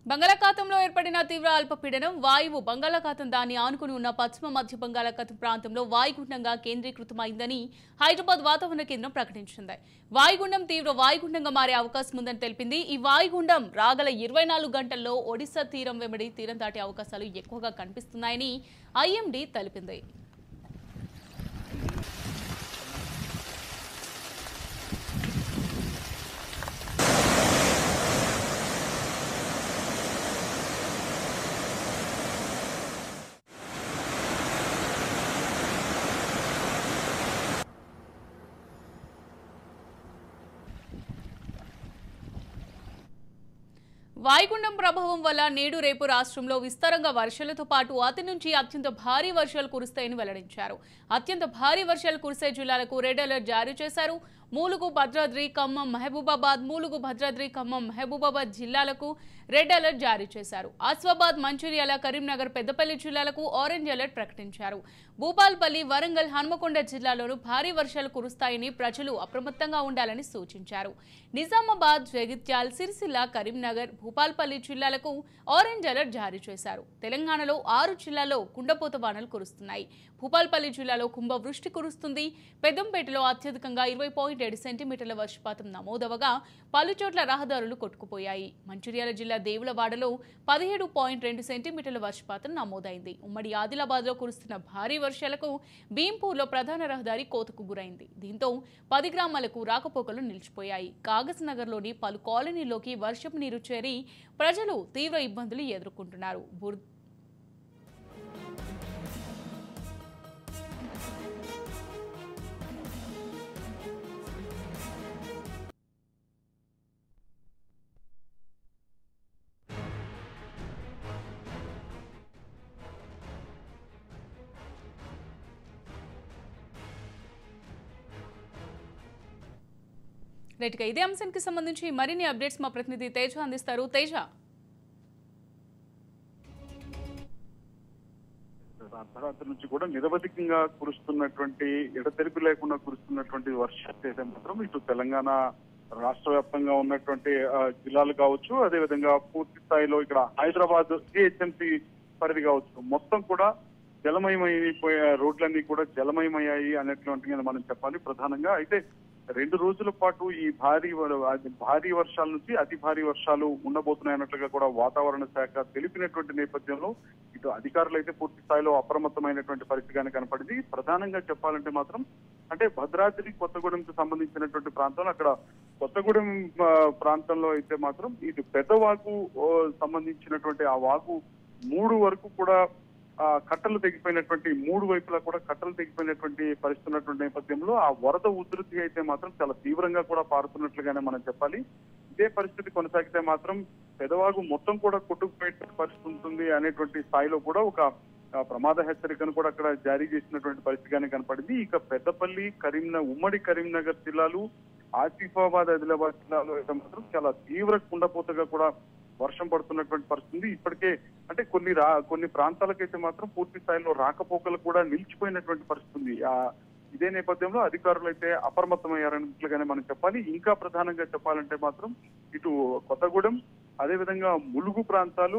బంగాళాఖాతంలో ఏర్పడిన తీవ్ర అల్పపీడనం వాయువు బంగాళాఖాతం దాన్ని ఆనుకుని ఉన్న పశ్చిమ మధ్య బంగాళాఖాతం ప్రాంతంలో వాయుగుండంగా కేంద్రీకృతమైందని హైదరాబాద్ వాతావరణ కేంద్రం ప్రకటించింది. వాయుగుండం తీవ్ర వాయుగుండంగా మారే అవకాశం ఉందని తెలిపింది. ఈ వాయుగుండం రాగల 24 గంటల్లో ఒడిశా తీరం వెంబడి తీరం దాటే అవకాశాలు ఎక్కువగా కనిపిస్తున్నాయని ఐఎండీ తెలిపింది. వాయుగుండం ప్రభావం వల్ల నేడు రేపు రాష్ట్రంలో విస్తారంగా వర్షాలతో పాటు అతి నుంచి అత్యంత భారీ వర్షాలు కురుస్తాయని వెల్లడించారు. అత్యంత భారీ వర్షాలు కురిసే జిల్లాలకు రెడ్ అలర్ట్ జారీ చేశారు. ములుగు, భద్రాద్రి, ఖమ్మం, మహబూబాబాద్, ములుగు, భద్రాద్రి, ఖమ్మం, మహబూబాబాద్ జిల్లాలకు రెడ్ అలర్ట్ జారీ చేశారు. ఆసిఫాబాద్, మంచిర్యాల, కరీంనగర్, పెద్దపల్లి జిల్లాలకు ఆరెంజ్ అలర్ట్ ప్రకటించారు. భూపాల్పల్లి, వరంగల్, హన్మకొండ జిల్లాలోనూ భారీ వర్షాలు కురుస్తాయని ప్రజలు అప్రమత్తంగా ఉండాలని సూచించారు. నిజామాబాద్, జగిత్యాల, సిరిసిల్ల, కరీంనగర్, భూపాల్పల్లి జిల్లాలకు ఆరెంజ్ అలర్ట్ జారీ చేశారు. తెలంగాణలో 6 జిల్లాల్లో కుండపోత వానలు కురుస్తున్నాయి. భూపాల్పల్లి జిల్లాలో కుంభవృష్టి కురుస్తుంది. పెద్దంపేటలో అత్యధికంగా 20.7 సెంటీమీటర్ల వర్షపాతం నమోదవగా పలుచోట్ల రహదారులు కొట్టుకుపోయాయి. మంచిర్యాల జిల్లా దేవులవాడలో 17.2 సెంటీమీటర్ల వర్షపాతం నమోదైంది. ఉమ్మడి ఆదిలాబాద్లో కురుస్తున్న భారీ వర్షాలకు భీంపూర్లో ప్రధాన రహదారి కోతకు గురైంది. దీంతో 10 గ్రామాలకు రాకపోకలు నిలిచిపోయాయి. కాగజ్ నగర్లోని పలు కాలనీల్లోకి వర్షపు నీరు చేరి ప్రజలు తీవ్ర ఇబ్బందులు ఎదుర్కొంటున్నారు. రైట్గా ఇదే అంశానికి సంబంధించి మరిన్ని అప్డేట్స్ మా ప్రతినిధి తేజ అందిస్తారు. తేజ, అర్ధరాత్రి నుంచి కూడా నిరవధికంగా కురుస్తున్నటువంటి ఎడతెరిపి లేకుండా కురుస్తున్నటువంటి వర్షాలు అయితే మాత్రం ఇటు తెలంగాణ రాష్ట్ర వ్యాప్తంగా ఉన్నటువంటి జిల్లాలు కావచ్చు, అదేవిధంగా పూర్తి స్థాయిలో ఇక్కడ హైదరాబాద్ జిహెచ్ఎంసీ పరిధి కావచ్చు, మొత్తం కూడా జలమయమైపోయే రోడ్లన్నీ కూడా జలమయమయ్యాయి అనేటువంటిది మనం చెప్పాలి. ప్రధానంగా అయితే 2 రోజుల పాటు ఈ భారీ వర్షాల నుంచి అతి భారీ వర్షాలు ఉండబోతున్నాయన్నట్లుగా కూడా వాతావరణ శాఖ తెలిపినటువంటి నేపథ్యంలో ఇటు అధికారులు అయితే పూర్తి స్థాయిలో అప్రమత్తమైనటువంటి పరిస్థితిగానే కనపడింది. ప్రధానంగా చెప్పాలంటే మాత్రం అంటే భద్రాద్రి, కొత్తగూడెంకు సంబంధించినటువంటి ప్రాంతంలో అక్కడ కొత్తగూడెం ప్రాంతంలో అయితే మాత్రం ఇటు పెద్దవాగు సంబంధించినటువంటి ఆ వాగు 3 వరకు కూడా కట్టలు తెగిపోయినటువంటి 3 వైపులా కూడా కట్టలు తెగిపోయినటువంటి పరిస్థితి ఉన్నటువంటి నేపథ్యంలో ఆ వరద ఉధృతి అయితే మాత్రం చాలా తీవ్రంగా కూడా పారుతున్నట్లుగానే మనం చెప్పాలి. ఇదే పరిస్థితి కొనసాగితే మాత్రం పెదవాగు మొత్తం కూడా కొట్టుకుపోయే పరిస్థితి ఉంటుంది అనేటువంటి స్థాయిలో కూడా ఒక ప్రమాద హెచ్చరికను కూడా అక్కడ జారీ చేసినటువంటి పరిస్థితిగానే కనపడింది. ఇక పెద్దపల్లి, ఉమ్మడి కరీంనగర్ జిల్లాలు, ఆసిఫాబాద్, ఆదిలాబాద్ జిల్లాలో అయితే మాత్రం చాలా తీవ్ర కుండపోతగా కూడా వర్షం పడుతున్నటువంటి పరిస్థితి. ఇప్పటికే అంటే కొన్ని ప్రాంతాలకైతే మాత్రం పూర్తి స్థాయిలో రాకపోకలు కూడా నిలిచిపోయినటువంటి పరిస్థితి ఉంది. ఇదే నేపథ్యంలో అధికారులు అయితే అప్రమత్తమయ్యారన్నట్లుగానే మనం చెప్పాలి. ఇంకా ప్రధానంగా చెప్పాలంటే మాత్రం ఇటు కొత్తగూడెం, అదేవిధంగా ములుగు ప్రాంతాలు,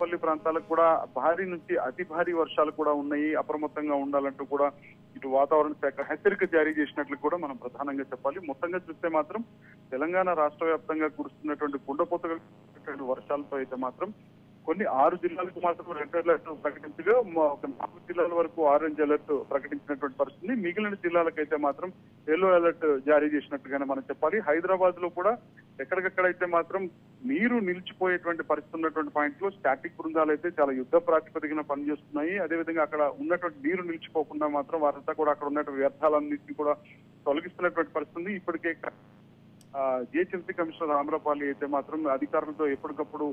పల్లి ప్రాంతాలకు కూడా భారీ నుంచి అతి భారీ వర్షాలు కూడా ఉన్నాయి. అప్రమత్తంగా ఉండాలంటూ కూడా ఇటు వాతావరణ శాఖ హెచ్చరిక జారీ చేసినట్లు కూడా మనం ప్రధానంగా చెప్పాలి. మొత్తంగా చూస్తే మాత్రం తెలంగాణ రాష్ట్ర వ్యాప్తంగా కురుస్తున్నటువంటి కుండపోతగా వర్షాలతో అయితే మాత్రం కొన్ని 6 జిల్లాలకు మాత్రం రెడ్ అలర్ట్ ప్రకటించగా 4 జిల్లాల వరకు ఆరెంజ్ అలర్ట్ ప్రకటించినటువంటి పరిస్థితి. మిగిలిన జిల్లాలకైతే మాత్రం ఎల్లో అలర్ట్ జారీ చేసినట్టుగానే మనం చెప్పాలి. హైదరాబాద్ లో కూడా ఎక్కడికక్కడైతే మాత్రం నీరు నిలిచిపోయేటువంటి పరిస్థితి ఉన్నటువంటి పాయింట్ లో స్టాటిక్ బృందాలు అయితే చాలా యుద్ధ ప్రాతిపదికన పనిచేస్తున్నాయి. అదేవిధంగా అక్కడ ఉన్నటువంటి నీరు నిలిచిపోకుండా మాత్రం వారంతా కూడా అక్కడ ఉన్నటువంటి వ్యర్థాలన్నింటినీ కూడా తొలగిస్తున్నటువంటి పరిస్థితి. ఇప్పటికే జిహెచ్ఎంసీ కమిషనర్ ఆమ్రపాలి అయితే మాత్రం అధికారులతో ఎప్పటికప్పుడు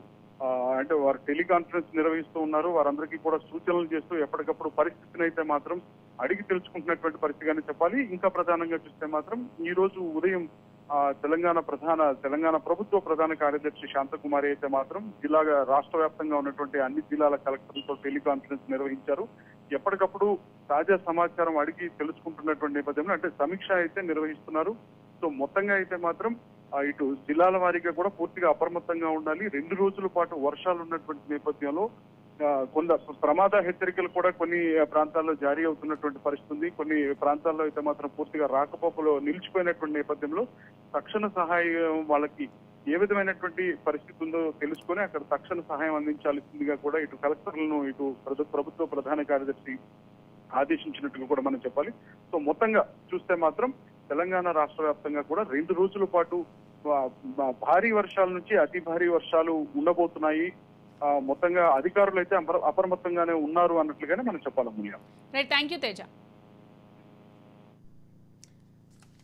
అంటే వారు టెలికాన్ఫరెన్స్ నిర్వహిస్తూ ఉన్నారు. వారందరికీ కూడా సూచనలు చేస్తూ ఎప్పటికప్పుడు పరిస్థితిని అయితే మాత్రం అడిగి తెలుసుకుంటున్నటువంటి పరిస్థితిగానే చెప్పాలి. ఇంకా ప్రధానంగా చూస్తే మాత్రం ఈ రోజు ఉదయం తెలంగాణ ప్రభుత్వ ప్రధాన కార్యదర్శి శాంతకుమారి అయితే మాత్రం రాష్ట్ర వ్యాప్తంగా ఉన్నటువంటి అన్ని జిల్లాల కలెక్టర్లతో టెలికాన్ఫరెన్స్ నిర్వహించారు. ఎప్పటికప్పుడు తాజా సమాచారం అడిగి తెలుసుకుంటున్నటువంటి నేపథ్యంలో అంటే సమీక్ష అయితే నిర్వహిస్తున్నారు. సో మొత్తంగా అయితే మాత్రం ఇటు జిల్లాల వారీగా కూడా పూర్తిగా అప్రమత్తంగా ఉండాలి. 2 రోజుల పాటు వర్షాలు ఉన్నటువంటి నేపథ్యంలో కొంత ప్రమాద హెచ్చరికలు కూడా కొన్ని ప్రాంతాల్లో జారీ అవుతున్నటువంటి పరిస్థితి ఉంది. కొన్ని ప్రాంతాల్లో అయితే మాత్రం పూర్తిగా రాకపోకలు నిలిచిపోయినటువంటి నేపథ్యంలో తక్షణ సహాయం వాళ్ళకి ఏ విధమైనటువంటి పరిస్థితి ఉందో తెలుసుకొని అక్కడ తక్షణ సహాయం అందించాల్సిందిగా కూడా ఇటు కలెక్టర్లను ఇటు ప్రభుత్వ ప్రధాన కార్యదర్శి ఆదేశించినట్టుగా కూడా మనం చెప్పాలి. సో మొత్తంగా చూస్తే మాత్రం తెలంగాణ రాష్ట్ర వ్యాప్తంగా కూడా 2 రోజుల పాటు భారీ వర్షాల నుంచి అతి భారీ వర్షాలు ఉండబోతున్నాయి. మొత్తంగా అధికారులు అయితే అప్రమత్తంగానే ఉన్నారు అన్నట్లుగానే మనం చెప్పాలి. Moulya right, thank you Teja.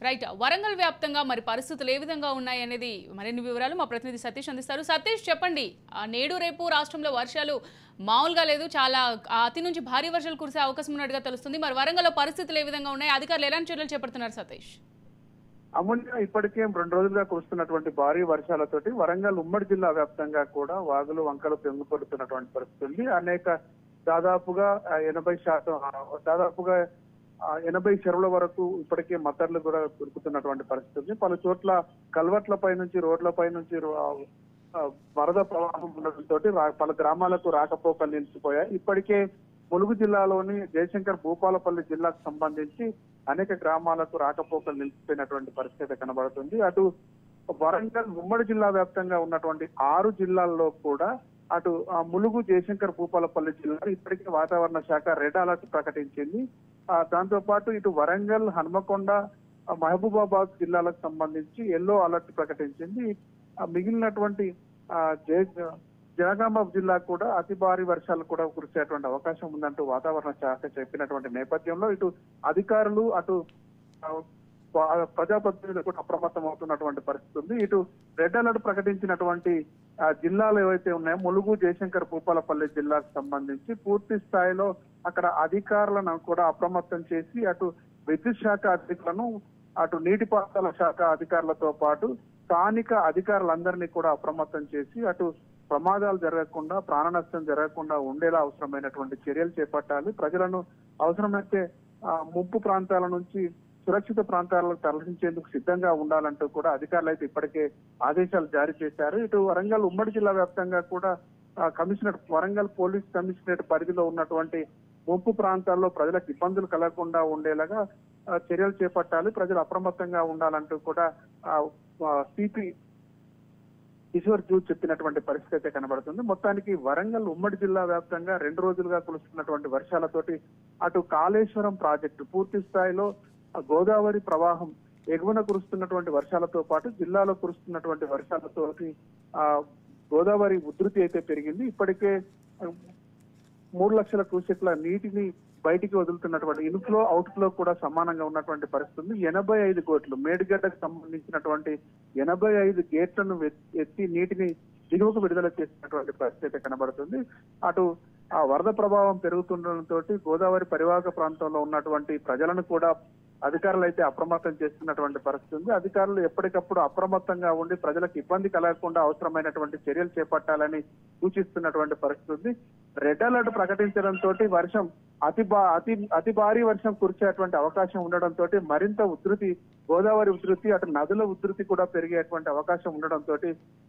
Right, Warangal వ్యాప్తంగా మరి పరిస్థితులు ఏ విధంగా ఉన్నాయి అనేది మరిన్ని వివరాలు మా ప్రతినిధి సతీష్ అందిస్తారు. సతీష్, చెప్పండి. నేడు రేపు రాష్ట్రంలో వర్షాలు మామూలుగా లేదు, చాలా అతి నుంచి భారీ వర్షాలు కురిసే అవకాశం ఉన్నట్టుగా తెలుస్తుంది. మరి వరంగల్లో పరిస్థితులు ఏ విధంగా ఉన్నాయి, అధికారులు ఎలాంటి చర్యలు చేపడుతున్నారు సతీష్? అమూల్య, ఇప్పటికే 2 రోజులుగా కురుస్తున్నటువంటి భారీ వర్షాలతోటి వరంగల్ ఉమ్మడి జిల్లా వ్యాప్తంగా కూడా వాగులు వంకలు పెంగిపడుతున్నటువంటి పరిస్థితి ఉంది. దాదాపుగా 80 చెరువుల వరకు ఇప్పటికే మత్తర్లు కూడా దొరుకుతున్నటువంటి పరిస్థితి ఉంది. పలు చోట్ల కల్వర్ట్లపై నుంచి రోడ్లపై నుంచి వరద ప్రవాహం ఉండడంతో పలు గ్రామాలకు రాకపోకలు నిలిచిపోయాయి. ఇప్పటికే ములుగు జిల్లాలోని జయశంకర్ భూపాలపల్లి జిల్లాకు సంబంధించి అనేక గ్రామాలకు రాకపోకలు నిలిచిపోయినటువంటి పరిస్థితి కనబడుతుంది. అటు వరంగల్ ఉమ్మడి జిల్లా వ్యాప్తంగా ఉన్నటువంటి 6 జిల్లాల్లో కూడా అటు ములుగు జయశంకర్ భూపాలపల్లి జిల్లా ఇప్పటికే వాతావరణ శాఖ రెడ్ అలర్ట్ ప్రకటించింది. దాంతో పాటు ఇటు వరంగల్, హన్మకొండ, మహబూబాబాద్ జిల్లాలకు సంబంధించి ఎల్లో అలర్ట్ ప్రకటించింది. మిగిలినటువంటి జనగామ జిల్లా కూడా అతి భారీ వర్షాలు కూడా కురిసేటువంటి అవకాశం ఉందంటూ వాతావరణ శాఖ చెప్పినటువంటి నేపథ్యంలో ఇటు అధికారులు అటు ప్రజాప్రతినిధులు కూడా అప్రమత్తం అవుతున్నటువంటి పరిస్థితి ఉంది. ఇటు రెడ్ అలర్ట్ ప్రకటించినటువంటి జిల్లాలు ఏవైతే ఉన్నాయో ములుగు, జయశంకర్ భూపాలపల్లి జిల్లాకు సంబంధించి పూర్తి స్థాయిలో అక్కడ అధికారులను కూడా అప్రమత్తం చేసి అటు విద్యుత్ శాఖ అధికారులను అటు నీటిపారుదల శాఖ అధికారులతో పాటు స్థానిక అధికారులందరినీ కూడా అప్రమత్తం చేసి అటు ప్రమాదాలు జరగకుండా, ప్రాణ నష్టం జరగకుండా ఉండేలా అవసరమైనటువంటి చర్యలు చేపట్టాలి. ప్రజలను అవసరమైతే ముంపు ప్రాంతాల నుంచి సురక్షిత ప్రాంతాలకు తరలించేందుకు సిద్ధంగా ఉండాలంటూ కూడా అధికారులు అయితే ఇప్పటికే ఆదేశాలు జారీ చేశారు. ఇటు వరంగల్ ఉమ్మడి జిల్లా వ్యాప్తంగా కూడా వరంగల్ పోలీస్ కమిషనరేట్ పరిధిలో ఉన్నటువంటి ముంపు ప్రాంతాల్లో ప్రజలకు ఇబ్బందులు కలగకుండా ఉండేలాగా చర్యలు చేపట్టాలి, ప్రజలు అప్రమత్తంగా ఉండాలంటూ కూడా సిపి కిషోర్ జూ చెప్పినటువంటి పరిస్థితి అయితే కనబడుతుంది. మొత్తానికి వరంగల్ ఉమ్మడి జిల్లా వ్యాప్తంగా 2 రోజులుగా కురుస్తున్నటువంటి వర్షాలతోటి అటు కాళేశ్వరం ప్రాజెక్టు పూర్తి స్థాయిలో గోదావరి ప్రవాహం ఎగువన కురుస్తున్నటువంటి వర్షాలతో పాటు జిల్లాలో కురుస్తున్నటువంటి వర్షాలతోటి గోదావరి ఉధృతి అయితే పెరిగింది. ఇప్పటికే 3 లక్షల క్యూసెక్ల నీటిని బయటికి వదులుతున్నటువంటి ఇన్ఫ్లో అవుట్ ఫ్లో కూడా సమానంగా ఉన్నటువంటి పరిస్థితి. 85 కోట్లు మేడిగడ్డకు సంబంధించినటువంటి 85 గేట్లను ఎత్తి నీటిని దిగువకు విడుదల చేసినటువంటి పరిస్థితి కనబడుతుంది. అటు వరద ప్రభావం పెరుగుతుండటంతో గోదావరి పరివాహక ప్రాంతంలో ఉన్నటువంటి ప్రజలను కూడా అధికారులు అయితే అప్రమత్తం చేస్తున్నటువంటి పరిస్థితి ఉంది. అధికారులు ఎప్పటికప్పుడు అప్రమత్తంగా ఉండి ప్రజలకు ఇబ్బంది కలగకుండా అవసరమైనటువంటి చర్యలు చేపట్టాలని సూచిస్తున్నటువంటి పరిస్థితి ఉంది. రెడ్ అలర్ట్ ప్రకటించడంతో వర్షం అతి భారీ వర్షం కురిసేటువంటి అవకాశం ఉండడంతో మరింత ఉధృతి, గోదావరి ఉధృతి అటు నదుల ఉధృతి కూడా పెరిగేటువంటి అవకాశం ఉండడంతో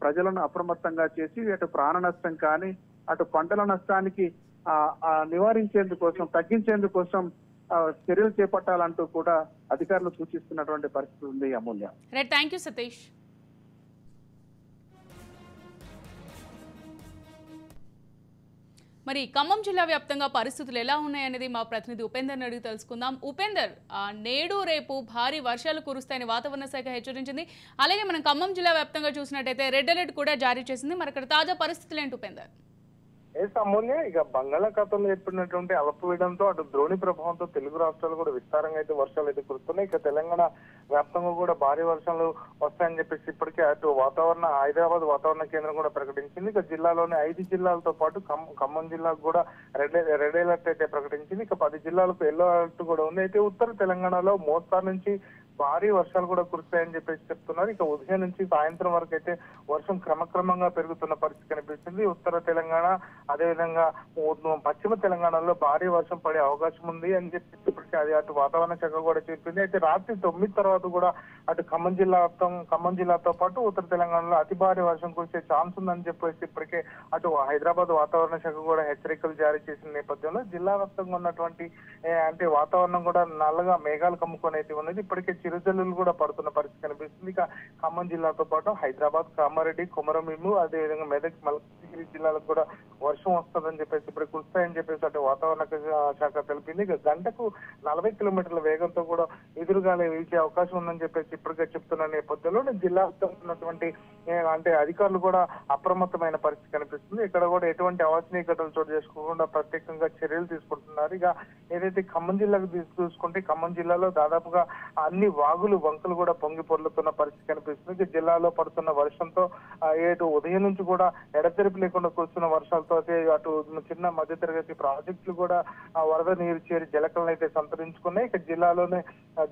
ప్రజలను అప్రమత్తంగా చేసి అటు ప్రాణ నష్టం కానీ అటు పంటల నష్టానికి నివారించేందుకోసం, తగ్గించేందుకోసం చర్యలు చేపట్టాలంటూ కూడా అధికారులు సూచిస్తున్నటువంటి పరిస్థితి ఉంది. అమూల్య, థ్యాంక్ యూ సతీష్. మరి ఖమ్మం జిల్లా వ్యాప్తంగా పరిస్థితులు ఎలా ఉన్నాయనేది మా ప్రతినిధి ఉపేందర్ అడిగి తెలుసుకుందాం. ఉపేందర్, నేడు రేపు భారీ వర్షాలు కురుస్తాయని వాతావరణ శాఖ హెచ్చరించింది. అలాగే మనం ఖమ్మం జిల్లా వ్యాప్తంగా చూసినట్టయితే రెడ్ అలర్ట్ కూడా జారీ చేసింది. మరి అక్కడ తాజా పరిస్థితులు ఏంటి ఉపేందర్? అమూల్య, ఇక బంగాళాఖాతంలో ఏర్పడినటువంటి అల్పపీడనంతో అటు ద్రోణి ప్రభావంతో తెలుగు రాష్ట్రాలు కూడా విస్తారంగా అయితే వర్షాలు అయితే కురుస్తున్నాయి. ఇక తెలంగాణ వ్యాప్తంగా కూడా భారీ వర్షాలు వస్తాయని చెప్పేసి ఇప్పటికే అటు హైదరాబాద్ వాతావరణ కేంద్రం కూడా ప్రకటించింది. ఇక జిల్లాలోని 5 జిల్లాలతో పాటు ఖమ్మం జిల్లాకు కూడా రెడ్ అలర్ట్ అయితే ప్రకటించింది. ఇక 10 జిల్లాలకు ఎల్లో అలర్ట్ కూడా ఉంది. అయితే ఉత్తర తెలంగాణలో మోస్తారు నుంచి భారీ వర్షాలు కూడా కురుస్తాయని చెప్పేసి చెప్తున్నారు. ఇక ఉదయం నుంచి సాయంత్రం వరకు అయితే వర్షం క్రమక్రమంగా పెరుగుతున్న పరిస్థితి కనిపిస్తుంది. ఉత్తర తెలంగాణ అదేవిధంగా పశ్చిమ తెలంగాణలో భారీ వర్షం పడే అవకాశం ఉంది అని చెప్పేసి ఇప్పటికీ అది అటు వాతావరణ శాఖ కూడా చెప్పింది. అయితే రాత్రి 9 తర్వాత కూడా అటు ఖమ్మం జిల్లాతో పాటు ఉత్తర తెలంగాణలో అతి భారీ వర్షం కురిసే ఛాన్స్ ఉందని చెప్పేసి ఇప్పటికే అటు హైదరాబాద్ వాతావరణ శాఖ కూడా హెచ్చరికలు జారీ చేసిన నేపథ్యంలో జిల్లా వ్యాప్తంగా ఉన్నటువంటి అంటే వాతావరణం కూడా నల్లగా మేఘాలు కమ్ముకొని అయితే ఉన్నది. ఇప్పటికే చిరుజల్లులు కూడా పడుతున్న పరిస్థితి కనిపిస్తుంది. ఇక ఖమ్మం జిల్లాతో పాటు హైదరాబాద్, కామారెడ్డి, కొమరంభీము అదేవిధంగా మెదక్, మల్కాజ్గిరి జిల్లాలకు కూడా వర్షం వస్తుందని చెప్పేసి ఇప్పుడు కురుస్తాయని చెప్పేసి అటు వాతావరణ శాఖ తెలిపింది. ఇక గంటకు 40 కిలోమీటర్ల వేగంతో కూడా ఎదురుగాలి వీచే అవకాశం ఉందని చెప్పేసి ఇప్పటికే చెప్తున్న నేపథ్యంలో జిల్లాలో ఉన్నటువంటి అంటే అధికారులు కూడా అప్రమత్తమైన పరిస్థితి కనిపిస్తుంది. ఇక్కడ కూడా ఎటువంటి అవాంఛనీయ ఘటనలు చోటు చేసుకోకుండా ప్రత్యేకంగా చర్యలు తీసుకుంటున్నారు. ఇక ఏదైతే ఖమ్మం జిల్లాకు చూసుకుంటే ఖమ్మం జిల్లాలో దాదాపుగా అన్ని వాగులు, వంకలు కూడా పొంగి పొర్లుతున్న పరిస్థితి కనిపిస్తుంది. ఇక జిల్లాలో పడుతున్న వర్షంతో ఏటు ఉదయం నుంచి కూడా ఎడతెరిపి లేకుండా కురుస్తున్న వర్షాలతో అటు చిన్న మధ్యతరగతి ప్రాజెక్టులు కూడా వరద నీరు చేరి జలకలను అయితే సంతరించుకున్నాయి. ఇక జిల్లాలోనే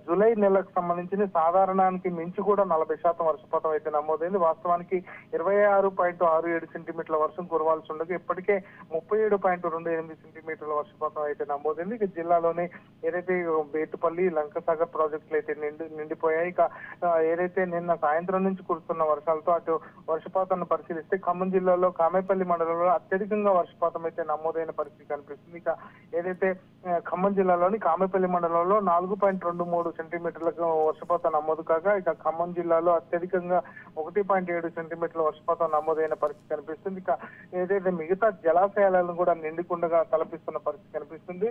జూలై నెలకు సంబంధించిన సాధారణానికి మించి కూడా 40% వర్షపాతం అయితే నమోదైంది. వాస్తవానికి 26.67 సెంటీమీటర్ల వర్షం కురవాల్సి ఉండగా ఇప్పటికే 37.28 సెంటీమీటర్ల వర్షపాతం అయితే నమోదైంది. ఇక జిల్లాలోనే ఏదైతే బేతుపల్లి, లంకసాగర్ ప్రాజెక్టులు అయితే నిండిపోయాయి. ఇక ఏదైతే నిన్న సాయంత్రం నుంచి కురుస్తున్న వర్షాలతో అటు వర్షపాతాన్ని పరిశీలిస్తే ఖమ్మం జిల్లాలో కామేపల్లి మండలంలో అత్యధికంగా వర్షపాతం అయితే నమోదైన పరిస్థితి కనిపిస్తుంది. ఇక ఏదైతే ఖమ్మం జిల్లాలోని కామేపల్లి మండలంలో 4.23 సెంటీమీటర్లకు వర్షపాతం నమోదు కాగా ఇక ఖమ్మం జిల్లాలో అత్యధికంగా 1.7 సెంటీమీటర్ల వర్షపాతం నమోదైన పరిస్థితి కనిపిస్తుంది. ఇక ఏదైతే మిగతా జలాశయాలను కూడా నిండుకుండగా తలపిస్తున్న పరిస్థితి కనిపిస్తుంది.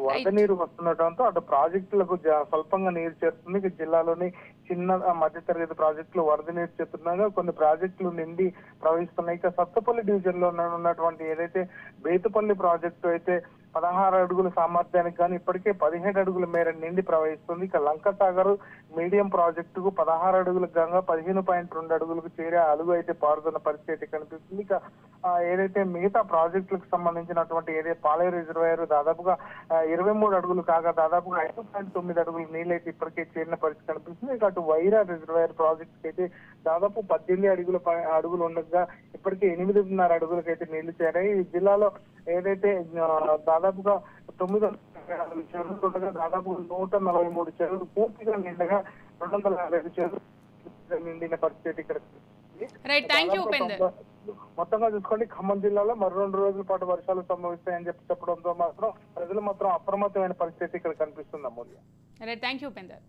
వరద నీరు వస్తుండటంతో అటు ప్రాజెక్టులకు స్వల్పంగా నీరు చేరుతుంది. ఇక జిల్లాలోని చిన్న మధ్యతరగతి ప్రాజెక్టులు వరద నీరు చేరుతుండగా కొన్ని ప్రాజెక్టులు నిండి ప్రవహిస్తున్నాయి. ఇక సత్తపల్లి డివిజన్ లో ఉన్నటువంటి ఏదైతే బేతుపల్లి ప్రాజెక్టు అయితే 16 అడుగుల సామర్థ్యానికి కానీ ఇప్పటికే 17 అడుగుల మేర నిండి ప్రవహిస్తుంది. ఇక లంకసాగర్ మీడియం ప్రాజెక్టుకు 16 అడుగులకు గాగా 15.2 అడుగులకు చేరే అలుగు అయితే పారుతున్న పరిస్థితి కనిపిస్తుంది. ఇక ఏదైతే మిగతా ప్రాజెక్టులకు సంబంధించినటువంటి ఏదైతే పాలేరు రిజర్వాయర్ దాదాపుగా 23 అడుగులు కాగా దాదాపుగా 5.9 అడుగులు నీళ్ళు అయితే ఇప్పటికే చేరిన పరిస్థితి కనిపిస్తుంది. ఇక అటు వైరా రిజర్వాయర్ ప్రాజెక్ట్ అయితే దాదాపు 18 అడుగులు ఉండగా ఇప్పటికే 8.5 అడుగులకు అయితే నీళ్లు చేరాయి. ఈ జిల్లాలో ఏదైతే దాదాపుగా 950 చెరువులు ఉండగా దాదాపు 143 చెరువులు పూర్తిగా నిండగా 255 చెరువులు నిండిన పరిస్థితి ఇక్కడ మొత్తంగా చూసుకోండి. ఖమ్మం జిల్లాలో మరో 2 రోజుల పాటు వర్షాలు సంభవిస్తాయని చెప్పడంతో మాత్రం ప్రజలు మాత్రం అప్రమత్తమైన పరిస్థితి ఇక్కడ కనిపిస్తుంది. అమూల్య. Thank you Upender.